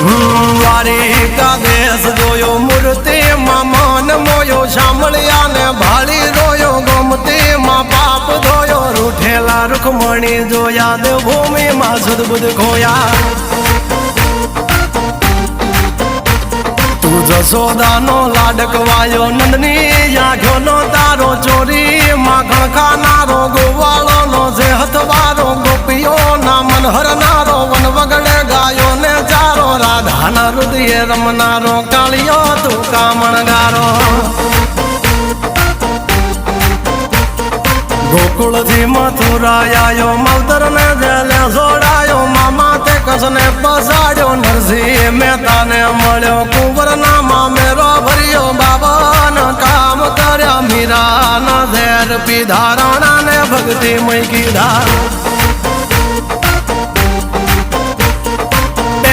દ્વારિકા દેશ જોયો મૂર્તિમાં મન મોયો સાંભળ્યા ને ભાળી રોયો ગોમતીમાં પાપ ધોયો રૂઠેલા રૂખમણી જોયા દેવભૂમિમાં સદબુદ્ધ ખોયા તું જશોદાનો લાડકવાયો નંદની આંખોનો તારો ચોરી માખણ ખાનારો ગોવાળોનો જે હથવારો ગોપીઓના મન હરનારો વન વગડે ગાયો ને ચારો રાધાના હૃદયે રમનારો કાળિયો તું કામણગારો ગોકુળથી મથુરા આયો માવતર ને જેલે જોડાયો મામા તે કસને પસાડ્યો નરસિંહ મહેતાને મળ્યો કુંવરના મામેરો ભર્યો બાબાના કામ કર્યા મીરાના ઝેર પીધા રાણાને ભક્તિ મય કીધા